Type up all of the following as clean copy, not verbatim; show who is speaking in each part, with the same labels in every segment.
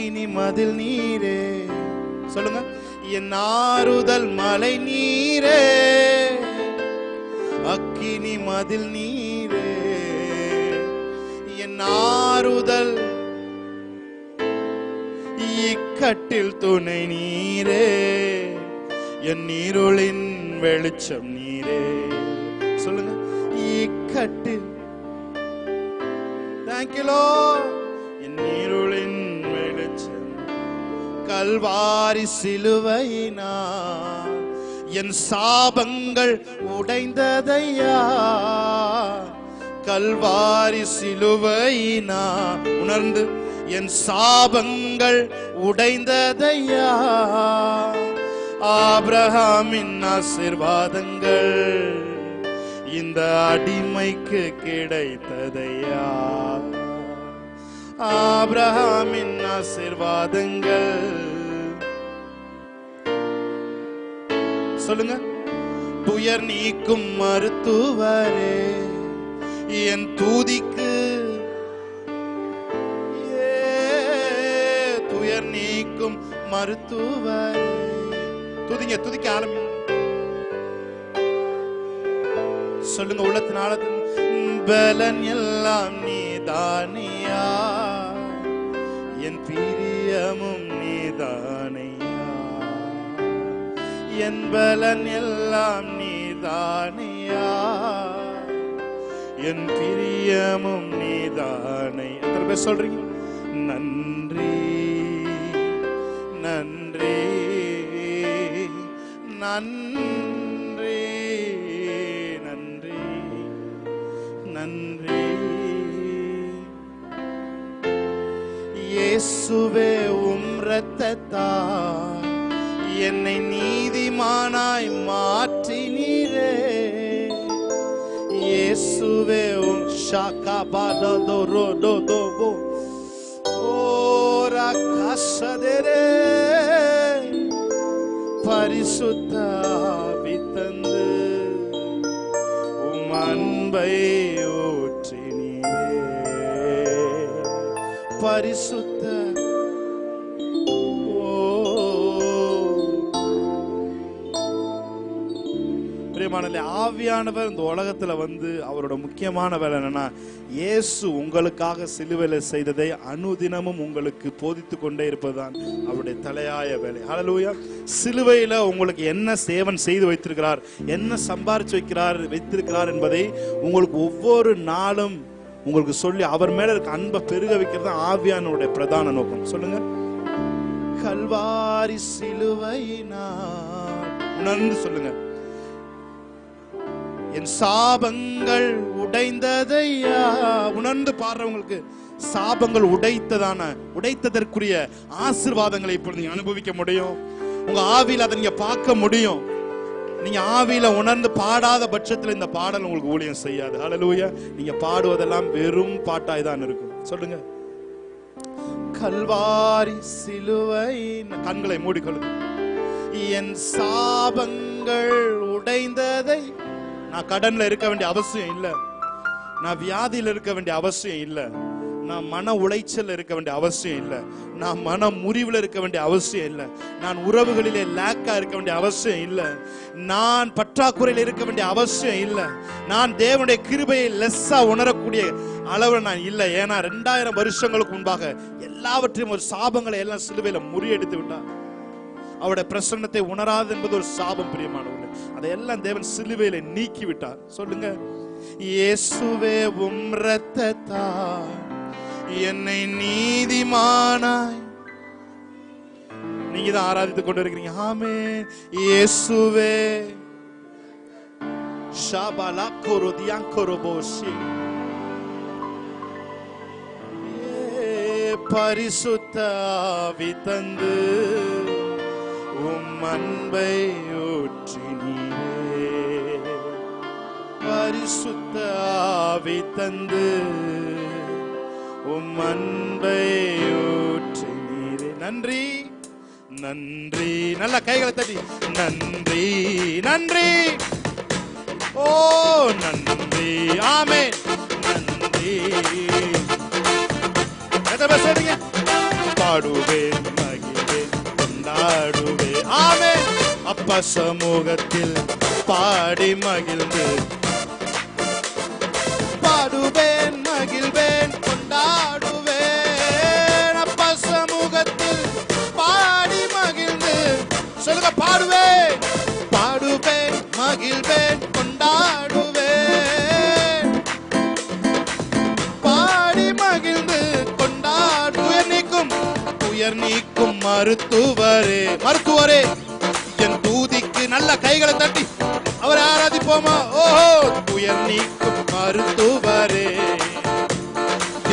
Speaker 1: அக்கினி மதில் நீரே. சொல்லுங்க. என் ஆறுதல் மலை நீரே, அக்கினி மதில் நீரே. என் ஆறுதல் இக்கட்டில் துணை நீரே, என் நீருளின் வெளிச்சம் நீரே. சொல்லுங்க. இக்கட்டில் தேங்க்யூ லார்ட், என் நீருளின் வெளிச்சம். கல்வாரி சிலுவையினால் என் சாபங்கள் உடைந்ததையா, கல்வாரி சிலுவையினா உணர்ந்து என் சாபங்கள் உடைந்ததையா. ஆபிரகாமின் ஆசீர்வாதங்கள் இந்த அடிமைக்கு கிடைத்ததையா, ஆபிரகாமின் ஆசீர்வாதங்கள். சொல்லுங்க. துயர் நீக்கும் மருத்துவரே, என் தூதிக்கு துயர் நீக்கும் மருத்துவரே. துதிங்க, துதிக்க ஆரம்பி. சொல்லுங்க. உள்ளத்தினால பலன் எல்லாம் நீதானியா, என் பிரியமும் நீதானியா, என் பலன் எல்லாம் நீதானியா, என் பிரியமும் நீதானை. எத்தனை பேர் சொல்றீங்க? நன்றி நன்றி நன்றி நன்றி நன்றி. இயேசுவே உம் இரத்தத்தால் என்னை நீதிமானாய் மாற்றினீரே. இயேசுவே உம் ஷாகாபாதோரோதோபோ ஓரா காசதரே, பரிசுத்த ஆவி தந்து உம் அன்பை ஊற்றினீரே. பரிசுத்த ஆவியானவர் இந்த உலகத்துல வந்து அவரோட முக்கியமான வேலை என்னன்னா, இயேசு உங்களுக்காக சிலுவையில செய்ததை அனுதினமும் உங்களுக்கு போதித்து கொண்டே இருப்பதுதான் அவருடைய தலையாய வேலை. ஹல்லேலூயா. சிலுவையில உங்களுக்கு என்ன சேவன் செய்து வைத்திருக்கிறார், என்ன சம்பாரிச்சு வைத்திருக்கிறார் என்பதை உங்களுக்கு ஒவ்வொரு நாளும் உங்களுக்கு சொல்லி அவர் மேல இருக்க அன்பை பெருக வைக்கிறது ஆவியானவருடைய பிரதான நோக்கம். சொல்லுங்க. கல்வாரி சிலுவையினால் உணர்ந்து சொல்லுங்க. என் சாபங்கள் உடைந்ததையா. உணர்ந்து பாடுறவங்களுக்கு சாபங்கள் உடைத்ததற்குரிய ஆசீர்வாதங்களை இப்பொழுது நீங்க அனுபவிக்க முடியும். உங்க ஆவியில அதை நீங்க பார்க்க முடியும். நீங்க ஆவியில உணர்ந்து பாடாத பட்சத்துல இந்த பாடல் உங்களுக்கு ஊழியம் செய்யாது. ஹல்லேலூயா. நீங்க பாடுவதெல்லாம் வெறும் பாட்டாய் தான் இருக்கும். சொல்லுங்க. கல்வாரி சிலுவை. கண்களை மூடிக்கொள்ளுங்க. என் சாபங்கள் உடைந்ததை. நான் கடன்ல இருக்க வேண்டிய அவசியம் இல்லை, நான் வியாதியில இருக்க வேண்டிய அவசியம் இல்லை, நான் மன உளைச்சல் இருக்க வேண்டிய அவசியம் இல்லை, நான் மன முறிவுல இருக்க வேண்டிய அவசியம் இல்லை, நான் உறவுகளிலே லேக்கா இருக்க வேண்டிய அவசியம் இல்லை, நான் பற்றாக்குறையில் இருக்க வேண்டிய அவசியம் இல்லை, நான் தேவனுடைய கிருபையை லெஸ்ஸா உணரக்கூடிய அளவில் நான் இல்லை. ஏன்னா 2000 வருஷங்களுக்கு முன்பாக எல்லாவற்றையும் ஒரு சாபங்களை எல்லாம் சிலுவையில முறியடித்து விட்டார். அவருடைய பிரசன்னத்தை உணராது என்பது ஒரு சாபம். பிரியமானவர்களே, அதையெல்லாம் தேவன் சிலுவையில நீக்கி விட்டார். சொல்லுங்க. இயேசுவே உம் இரத்தத்தால் என்னை நீதிமானாய். நீங்க தான் ஆராதித்துக் கொண்டு இருக்கிறீங்க. ஆமென். இயேசுவே ஷாபாலா கோரோதியாங்கோரோபோஷி. பரிசுத்த ஆவி தந்து உம் அன்பை ஊற்றினீரே. பரிசுத்த ஆவி தந்து உம் அன்பை ஊற்றினீரே. நன்றி நன்றி. நல்ல கைகளை தட்டி நன்றி நன்றி. ஓ நன்றி. ஆமென். நன்றி. எதை பேசுறீங்க? பாடுவேன் மகிழ்வேன் கொண்டாடுவேன். ஆமென். அப்பா சமூகத்தில் பாடி மகிழ்ந்து பாடுவேன் மகிழ்வேன் கொண்டாடுவேன். அப்பா சமூகத்தில் பாடி மகிழ்ந்து சொல்லுங்க, பாடுவேன் பாடுவேன் மகிழ்வேன் கொண்டாடுவேன். பாடி மகிழ்ந்து கொண்டாடுவேன். உயர் நீக்கும் மருத்துவரே, மருத்துவரே என் தூதிக்கு நல்ல கைகளை தட்டி அவரை ஆராதிப்போமா? ஓஹோ, உயர் நீக்கும் மருத்துவரே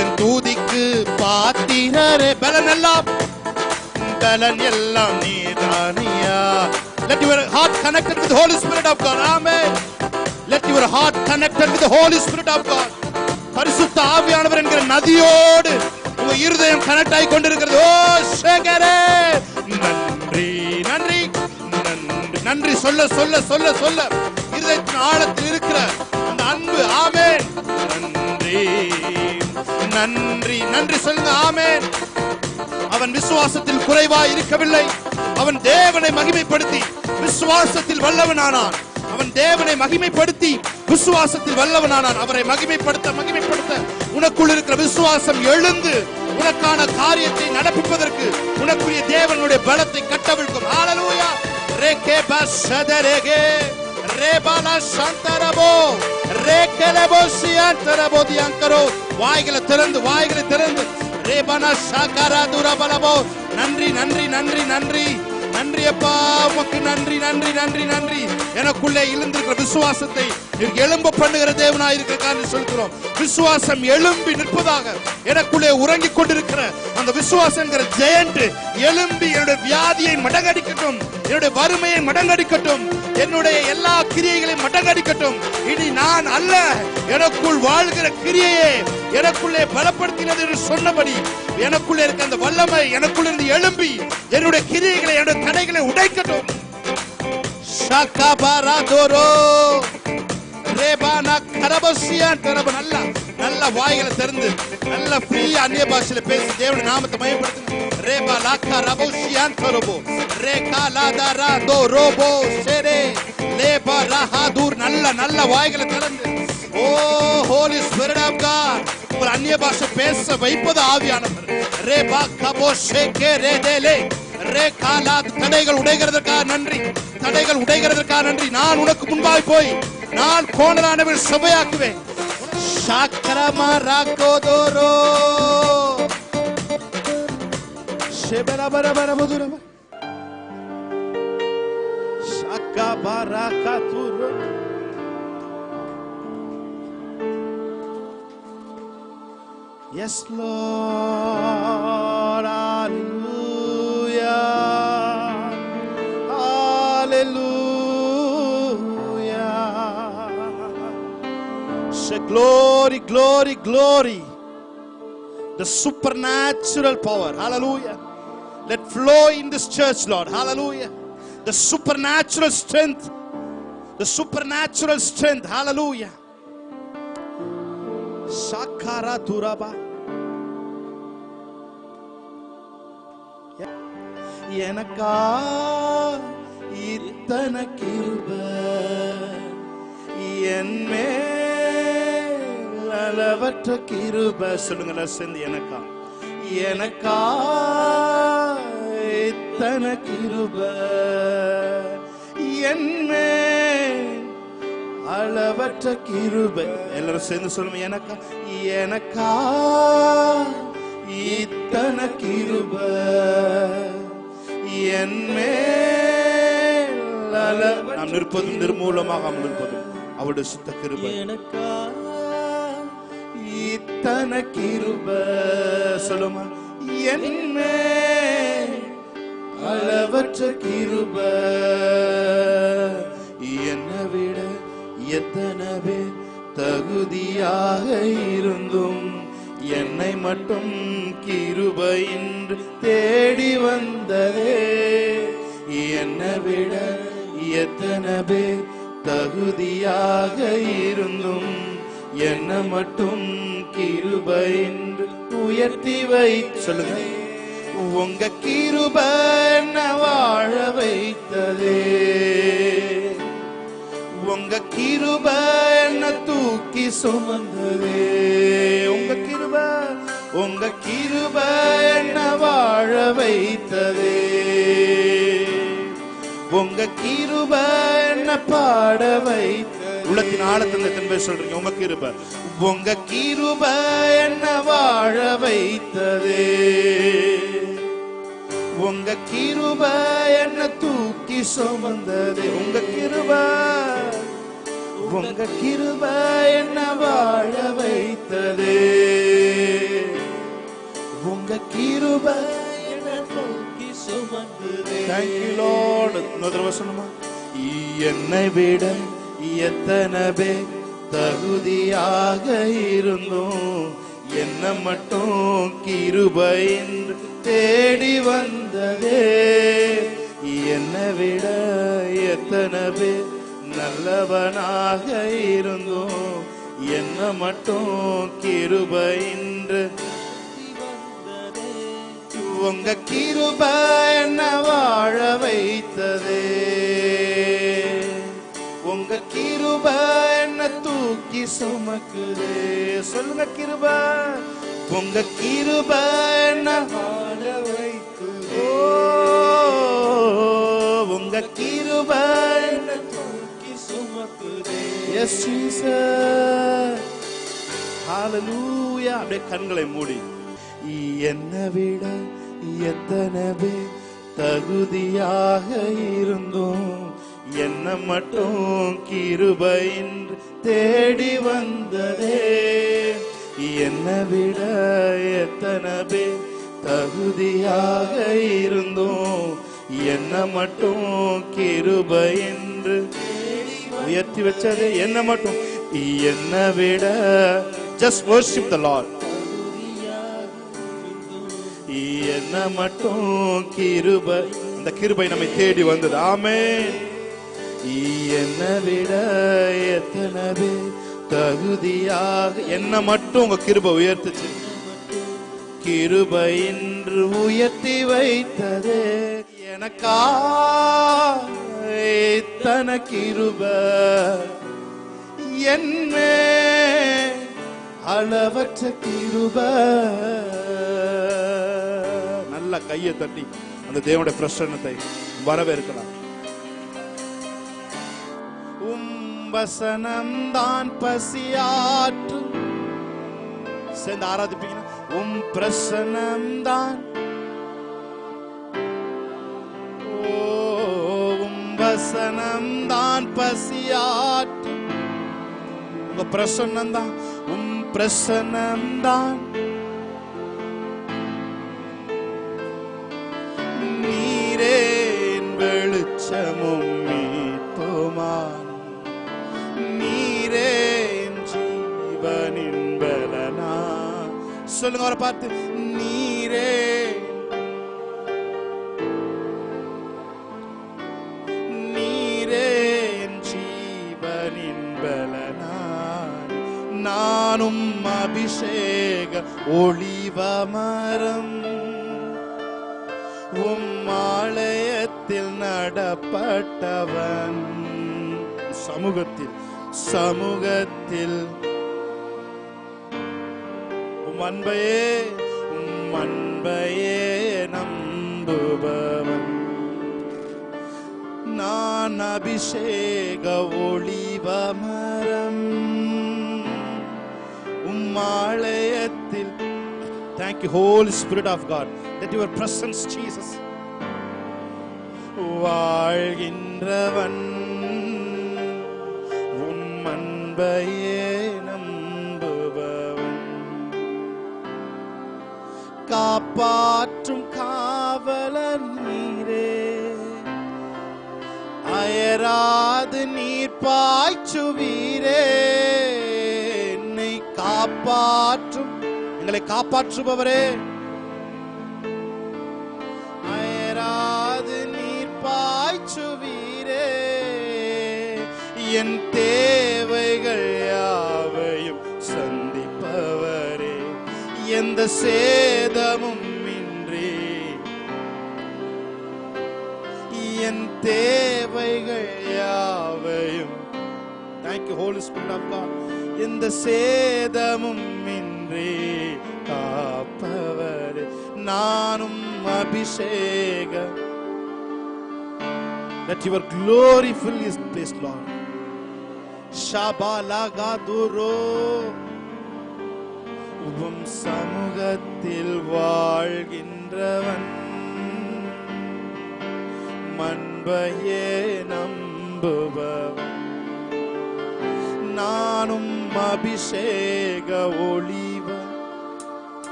Speaker 1: என் தூதிக்கு பாத்திரரே. பலன் எல்லாம் நீதானியா. Let your heart connected with the Holy Spirit of God. Amen. Let your heart connected with the Holy Spirit of God. பரிசுத்த ஆவியானவர் என்கிற நதியோடு உங்க இருதயம் கனெக்ட் ஆகி கொண்டிருக்கிறது. ஓ சேகரே, நன்றி நன்றி நன்றி நன்றி சொல்ல சொல்ல சொல்ல சொல்ல இருதயத்தின் ஆழத்தில் இருக்கிற அந்த அன்பு. ஆமென். நன்றி நன்றி நன்றி சொல்லுங்க. ஆமென். அவன் விசுவாசத்தில் குறைவாய் இருக்கவில்லை. அவன் தேவனை மகிமைப்படுத்தி விசுவாசத்தில் வல்லவனானான். அவன் தேவனை மகிமைப்படுத்தி விசுவாசத்தில் வல்லவனானான். அவரை மகிமைப்படுத்த மகிமைப்படுத்த உனக்குள் இருக்கிற விசுவாசம் எழுந்து உனக்கான காரியத்தை நடப்பிப்பதற்கு உனக்குரிய தேவனுடைய பலத்தை கட்டவிழ்க்கும். ஹalleluya. ரேகே பஷதரேகே ரேபாலா சந்தரபோ ரேகலபோ சியந்தரபோ தியங்கரோ. வாய்களை திறந்து வாய்களை திறந்து ரேபானா ஷாகரா துரபலபோ. நன்றி நன்றி நன்றி நன்றி நன்றி அப்பா, உமக்கு நன்றி நன்றி நன்றி நன்றி. எனக்குள்ளே எழுந்திருக்கிற விசுவாசத்தை எழும்ப பண்ணுகிற தேவனாய் இருக்கிற காரணம் சொல்கிறோம். விசுவாசம் எழும்பி நிற்பதாக. எனக்குள்ளே உறங்கிக் கொண்டிருக்கிற அந்த விசுவாசம் என்கிற ஜெயண்ட் எழும்பி என்னுடைய வியாதியை மடங்கடிக்கட்டும், என்னுடைய வறுமையை மடங்கடிக்கட்டும், என்னுடைய எல்லா கிரியைகளையும் மடங்கடிக்கட்டும். இனி நான் அல்ல, எனக்குள் வாழ்கிற கிரியையே எனக்குள்ளே பலப்படுத்தினது என்று சொன்னபடி எனக்குள்ளே இருக்க அந்த வல்லமை எனக்குள்ள இருந்து எழும்பி என்னுடைய கிரியைகளை என்னுடைய தடைகளை உடைக்கட்டும். நல்ல வாய்களை திறந்து நல்ல ஃப்ரீயா அந்நிய பாஷையில பேசி தேவனுடைய நாமத்தை மகிமைப்படுத்துங்க. ரேபா லாக்கா ரபோஷியான் கரோபோ ரேகா லாதாரா தோ ரோபோ சேரே லேபா ரஹாதூர். நல்ல நல்ல வாய்களை திறந்து ஓ ஹோலி ஸ்பிரிட் ஆஃப் காட் உங்கள் அந்நிய பாஷை பேச வைப்பது ஆவியானவர். ரேபா கபோ ஷேகே ரேதேலே ரேகாலா. தடைகள் உடைகிறதற்காக நன்றி, தடைகள் உடைகிறதற்காக நன்றி. நான் உனக்கு முன்பாக போய் நான் கோணலானவள் சபையாக்குவேன். ஷாக்கரமா ராகோதோரோ ஷெபரபரபரபதுரப ஷாக்கபரகதுரோ. Yes Lord, hallelujah, hallelujah. Say glory, glory, glory. The supernatural power, hallelujah. Let flow in this church, Lord, hallelujah. The supernatural strength, the supernatural strength, hallelujah. Shakara Turaba. எனக்கா இத்தனை கிருபை என்மேல் அளவற்ற கிருபை. சொல்லுங்க சேர்ந்து. எனக்கா எனக்கா இத்தனை கிருபை என்மேல் அளவற்ற கிருபை. எல்லாரும் சேர்ந்து சொல்லுங்க. எனக்கா எனக்கா இத்தனை கிருபை என்மேல். நாம் நிற்பதும் நிர்மூலமாக அமர்ந்திருப்பதும் அவருடைய சுத்த கிருபை. எனக்கா இத்தனை கிருபை சொல்லுமா. என்மேல் அளவற்ற கிருபை. என்னை விட எத்தனை பேர் தகுதியாக இருந்தும் என்னை மட்டும் கிருபையின்றி தேடி வந்ததே. என்னை விட எத்தனை பேர் தகுதியாக இருந்தும் என்னை மட்டும் கிருபையின்றி உயர்த்தி வை. சொல்லுங்க. உங்க கிருபை என்ன வாழ வைத்ததே, உங்க கிருபை என்ன தூக்கி சுமந்ததே, உங்க கிருபை என்ன வாழ வைத்ததே, உங்க கிருபை என்ன பாட வைத்த. உள்ளத்தின் ஆழத்துல திரும்ப சொல்றீங்க, உங்க கிருபை என்ன வாழ வைத்ததே, உங்க கிருபை என்ன தூக்கி சுமந்ததே, உங்க கிருபை என்ன வாழ வைத்ததே, உங்க கிருபை என்ன தூக்கி சுமந்ததே. Thank you Lord. இன்னொரு வசனமா, என்னை விட எத்தனை பேர் தகுதியாக இருந்தோம், என்ன மட்டும் கிருபை என்று தேடி வந்ததே, என்னை விட எத்தனை பேர் நல்லவனாக இருந்தோம், என்ன மட்டும் கிருபை என்று வந்ததே, உங்க கிருபை என்ன வாழ வைத்ததே, உங்க கிருபை என்ன தூக்கி சுமக்குதே. சொல்லுங்க, கிருபை உங்க கிருபை என்ன வாழ வைக்குதே, உங்க கிருபை என்ன தூக்கி சுமக்குதே. எஸ் ஜீசஸ், ஹalleluya. அப்படியே கண்களை மூடி, என்னை விட எத்தனை பேர் தகுதியாக இருந்தோம், என்ன மட்டும் கிருபை என்று தேடி வந்ததே, என்னை விட எத்தனை பேர் தகுதியாக இருந்தோம், என்ன மட்டும் கிருபை என்று உயர்த்தி வச்சதே, என்ன மட்டும், என்னை விட. Just worship the Lord. என்ன மட்டும் கிருபை, அந்த கிருபை நம்மை தேடி வந்தது. ஆமென். என்னை விட எத்தனை பேர் தகுதியாக, என்ன மட்டும் உங்க கிருபை உயர்த்துச்சு, கிருபை என்று உயர்த்தி வைத்ததே, எனக்கா எத்தனை கிருபை, என்ன அளவற்ற கிருபை. நல்ல கையை தட்டி அந்த தேவனுடைய பிரசன்னத்தை வரவேற்கலாம். வசனம் தான் பசியாற்றும், சேர்ந்து ஆராதிப்பீங்க. பிரசனம் தான், வசனம் தான் பசியாற்றும், உங்க பிரசன்னம் தான், பிரசன்னம் தான், நீரே வெளிச்சமும் மீட்புமாம், நீரே ஜீவனின் பலனா. சொல்லுங்க அவரை பார்த்து, நீரே ஜீவனின் பலனா, நானும் அபிஷேக ஒளிவ மரம், ஆலயத்தில் நடப்பட்டவன், சமூகத்தில் அன்பையே நம்புபவன், நான் அபிஷேக ஒளிவ மரம், ஆலயத்தில். Thank you Holy Spirit of God that your presence Jesus. வாழ்கின்றவன் அன்பையே நம்புபவன், காப்பாற்றும் காவலன் நீரே, அயராது நீர் பாய்ச்சுவீரே, என்னை காப்பாற்றும், எங்களை காப்பாற்றுபவரே, அயராது நீர் பாய்ச்சுவீரே, என் தேவைகள் யாவையும் சந்திப்பவரே, எந்த சேதமும் இன்றி என் தேவைகள் யாவையும். Thank you Holy Spirit of God. எந்த சேதமும் இன்றி காப்பவரே, நானும் அபிஷேகம். Let your glory fill this place, Lord. Shabalagaduro, உம் சமூகத்தில் வாழ்கின்றவன் மன்பையே நம்புபவன், நானும் அபிஷேக ஒளிவ.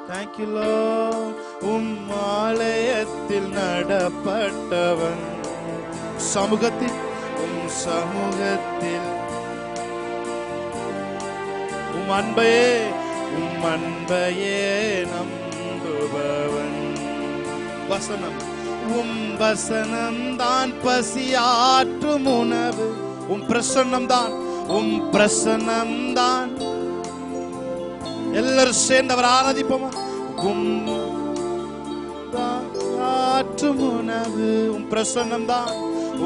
Speaker 1: Thank you Lord. உம் ஆலயத்தில் நடப்பட்டவன் சமூகத்தில், உம் சமூகத்தில் உம் அன்பையே நம்புபவன். வசனம், உம் வசனம் தான் பசியாற்றும் உணவு. உம் பிரசன்னம் தான், உம் பிரசன்னம் தான். எல்லாரும் சேர்ந்து அவர் ஆராதிப்போமா? உம் ஆற்றும் உணவு, உம் பிரசன்னம் தான்,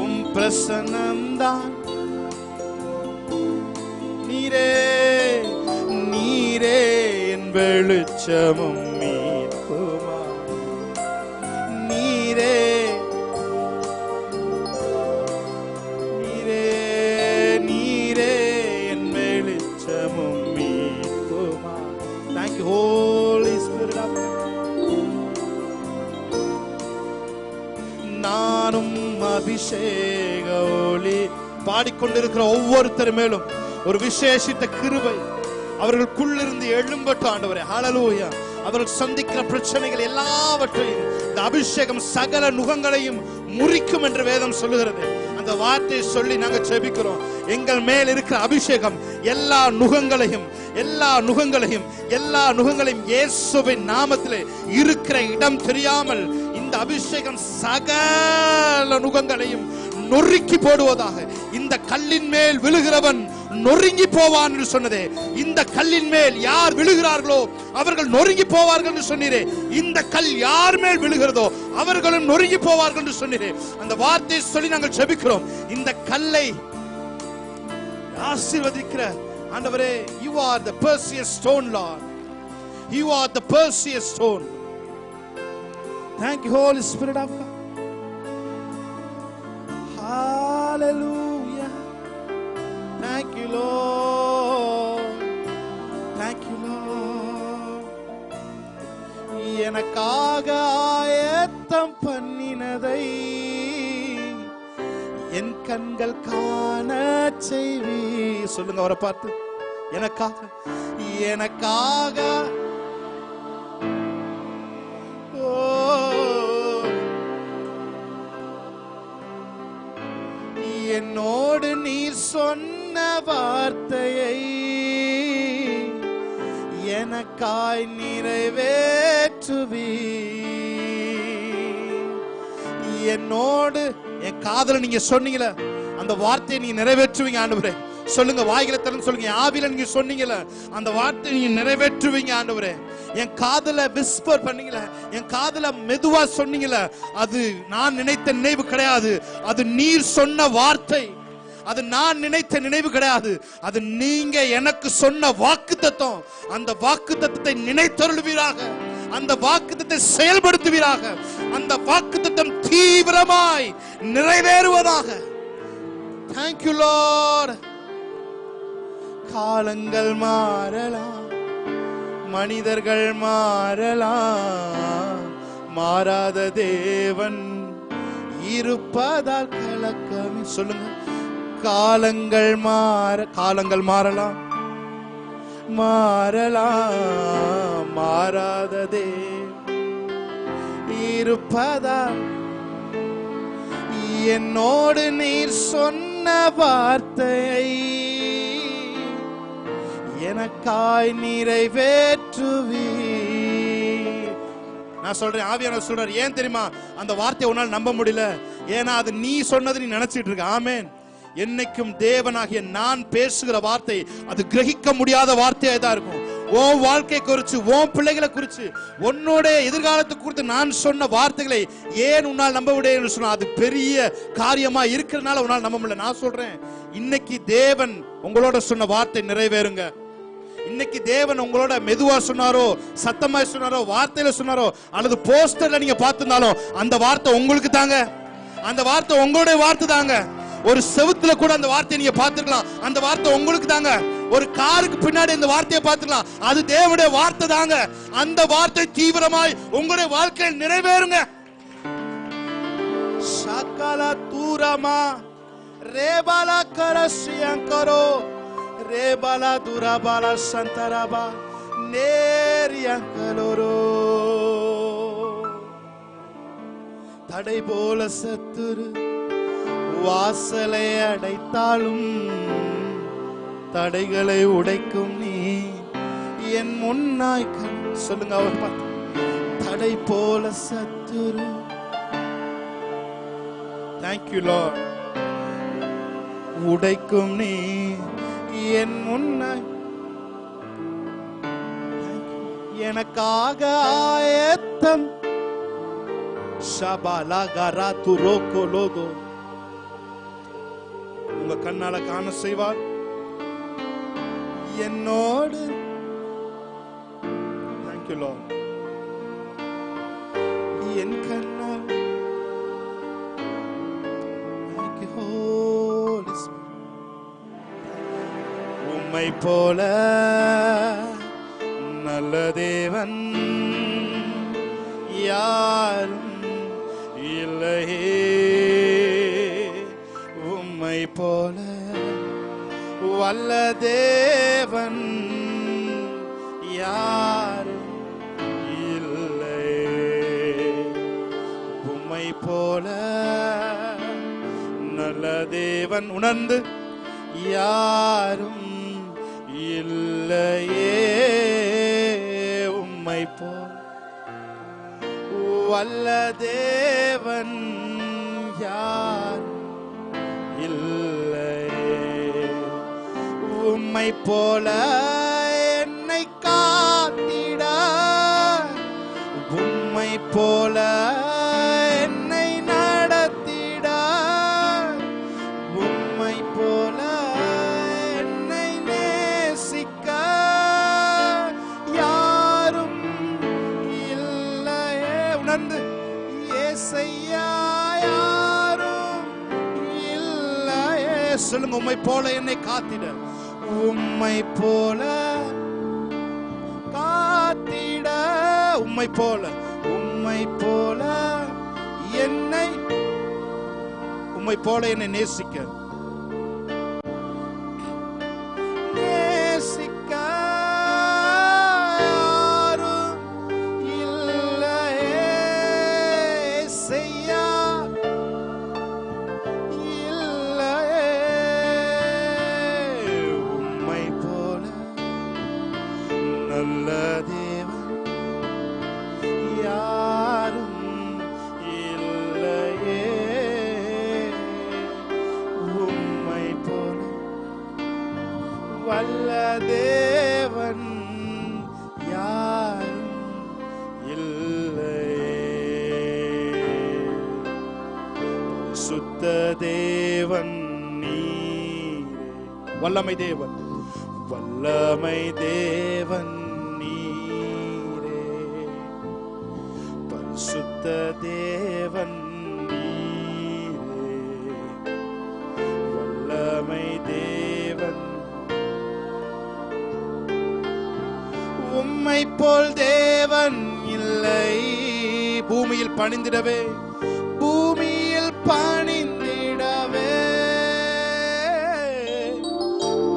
Speaker 1: உம் பிரசன்னம் தான். நீரே நீரே என் வெளிச்சமும் மீட்புமா, நீரே நீரே நீரே என் வெளிச்சமும் மீட்புமா. Thank you Holy Spirit of God. நானும் அபிஷேக ஒளி. பாடிக்கொண்டிருக்கிற ஒவ்வொருத்தர் மேலும் ஒரு விசேஷித்த கிருபை அவர்களுக்குள்ளிருந்து எழும்பட்டும் ஆண்டவரே. ஹல்லேலூயா. அவர்கள் சந்திக்கிற பிரச்சனைகள் எல்லாவற்றையும் இந்த அபிஷேகம் சகல நுகங்களையும் முறிக்கும் என்று வேதம் சொல்லுகிறது. அந்த வார்த்தையை சொல்லி நாங்கள் ஜெபிக்கிறோம். எங்கள் மேல் இருக்கிற அபிஷேகம் எல்லா நுகங்களையும் இயேசுவின் நாமத்திலே இருக்கிற இடம் தெரியாமல் இந்த அபிஷேகம் சகல நுகங்களையும் நொறுக்கி போடுவதாக. இந்த கல்லின் மேல் விழுகிறவன் நொறுங்கி போவான் என்று சொன்னதே, இந்த கல்லின் மேல் யார் விழுகிறார்களோ அவர்கள் நொறுங்கி போவார்கள் என்று சொன்னீரே. இந்த கல் யார் மேல் விழுகிறதோ அவர்களும் நொறுங்கி போவார்கள் என்று சொன்னீரே. அந்த வார்த்தையை சொல்லி நாங்கள் ஜெபிக்கிறோம். இந்த கல்லை ஆசீர்வதிக்கிற ஆண்டவரே, you are the precious stone Lord, you are the precious stone. Thank you Holy Spirit of God. Hallelujah. Thank you Lord, thank you Lord. எனக்காக ஆயத்தம் பண்ணினதை என் கண்கள் காண செய்வி. சொல்லுங்க அவரை பார்த்து, எனக்காக என்னோடு நீர் சொன்ன வார்த்தையை எனக்காய் நிறைவேற்றுவி. என்னோடு என் காதுல நீங்க சொன்னீங்களே அந்த வார்த்தையை நீங்க நிறைவேற்றுவீங்க ஆண்டவரே. சொல்லுங்க, வாய்களை திறந்து சொல்லுங்க. ஆவில நீங்க சொன்னீங்களே அந்த வார்த்தையை நீங்க நிறைவேற்றுவீங்க ஆண்டவரே. என் காதுல விஸ்பர் பண்ணீங்களே, என் காதுல மெதுவா சொன்னீங்களே, அது நான் நினைத்த நினைவு கிடையாது, அது நீர் சொன்ன வார்த்தை. அது நான் நினைத்த நினைவு கிடையாது, அது நீங்க எனக்கு சொன்ன வாக்குத்தத்தம். அந்த வாக்குத்தத்தத்தை நினைத்தருளுவீராக, அந்த வாக்குத்தத்தை செயல்படுத்துவீராக, அந்த வாக்குத்தத்தம் தீவிரமாய் நிறைவேறுவதாக. Thank you Lord. காலங்கள் மாறலாம், மனிதர்கள் மாறலாம், மாறாத தேவன் இருப்பதால் கலக்கம். சொல்லுங்க, காலங்கள் மாறலாம், மாறாத தேவன் இருப்பதால் என்னோடு நீர் சொன்ன வார்த்தையை எனக்காய் நிறைவேற்றுவி. நான் சொல்றேன், ஆவியானவர் சொல்றார். ஏன் தெரியுமா அந்த வார்த்தையை உன்னால் நம்ப முடியல? ஏன்னா அது நீ சொன்னது நீ நினைச்சிட்டு இருக்க. ஆமென். என்னைக்கும் தேவனாகிய நான் பேசுகிற வார்த்தை அது கிரகிக்க முடியாத வார்த்தையா தான் இருக்கும். உன் வாழ்க்கை குறித்து, உன் பிள்ளைகளை குறித்து, உன்னோட எதிர்காலத்தை குறித்து நான் சொன்ன வார்த்தைகளை ஏன் உன்னால் நம்ப முடியாது சொன்னா அது பெரிய காரியமா இருக்கிறதுனால உன்னால் நம்ப முடியல. நான் சொல்றேன், இன்னைக்கு தேவன் உங்களோட சொன்ன வார்த்தை நிறைவேறுங்க. இன்னைக்கு தேவன் உங்களோட மெதுவா சொன்னாரோ, சத்தமா சொன்னாரோ, வார்த்தையில சொன்னாரோ, அல்லது போஸ்டர்ல நீங்க பார்த்திருந்தாலும் அந்த வார்த்தை உங்களுக்கு தாங்க. அந்த வார்த்தை உங்களுடைய வார்த்தை தாங்க. ஒரு செவுத்துல கூட அந்த வார்த்தையை நீங்க பார்த்திருக்கலாம், அந்த வார்த்தை உங்களுக்கு தாங்க. ஒரு காருக்கு பின்னாடி இந்த வார்த்தையை பார்த்துக்கலாம், அது தேவனுடைய வார்த்தை தாங்க. அந்த வார்த்தை தீவிரமாய் உங்களுடைய வாழ்க்கையில் நிறைவேறுங்க. சகல தூரமா ரேபாலா கரசியங்கரோ ரேபாலா துராபாலா சந்தராபா நேரியங்கலோரோ. தடை போல சத்துரு வாசலை அடைத்தாலும் தடைகளை உடைக்கும் நீ என் முன்னாய் சொல்லுங்க. அவர் பார்த்து தடை போல சத்துரு. Thank you Lord. உடைக்கும் நீ என் முன்னாய் எனக்காக ஆயத்தம். ஷபாலா கரா துரோகோ லோகோ. உங்க கண்ணால காண செய்வார் என்னோடு. Thank you Lord. என் கண்ணால் உம்மை போல நல்ல தேவன் யாரும் இல்லையே. உம்மை போல வல்ல தேவன் யாரும் இல்லையே. உம்மை போல நல்ல தேவன் உணர்ந்து யாரும் இல்லையே. உம்மை போல வல்ல தேவன் யார் இல்லையே. உம்மை போல என்னை காத்திட, உம்மை போல என்னை நடத்திட, உம்மை போல என்னை நேசிக்க யாரும் இல்லையே. உணர்ந்து ஏசையா யாரும் இல்லையே. சொல்லுங்க, உம்மை போல என்னை காத்திட, உம்மை போல காத்திட, உம்மை போல, உம்மை போல என்னை, உம்மை போல என்னை நேசிக்க, நேசிக்க யாரும் இல்லையே. செய்யா இல்லையே. உம்மை போல நல்ல தேவன் யாரும் இல்லையே. உம்மை போல வல்ல தேவன் யாரும் இல்லையே. சுத்த தேவன் நீரே. வல்லமை தேவன், வல்லமை தேவன் நீரே. பரிசுத்த தேவன் நீரே. வல்லமை தேவன். உம்மை போல் தேவன் இல்லை. பூமியில் பணிந்திடவே, பூமியில் பணிந்திடவே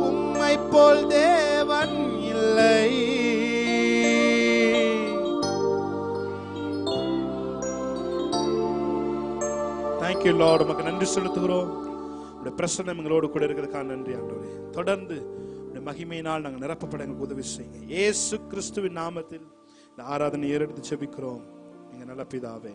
Speaker 1: உம்மை போல் தேவன் இல்லை. Thank you Lord. உமக்கு நன்றி செலுத்துகிறோம். உடைய பிரசன்னம் எங்களோடு கூட இருக்கிறதுக்காக நன்றி ஆண்டவரே. தொடர்ந்து மகிமையினால் நாங்கள் நிரப்பப்பட எங்களுக்கு உதவி செய்யுங்க. இயேசு கிறிஸ்துவின் நாமத்தில் இந்த ஆராதனை ஏறெடுத்து ஜெபிக்கிறோம் எங்க நல்ல பிதாவே.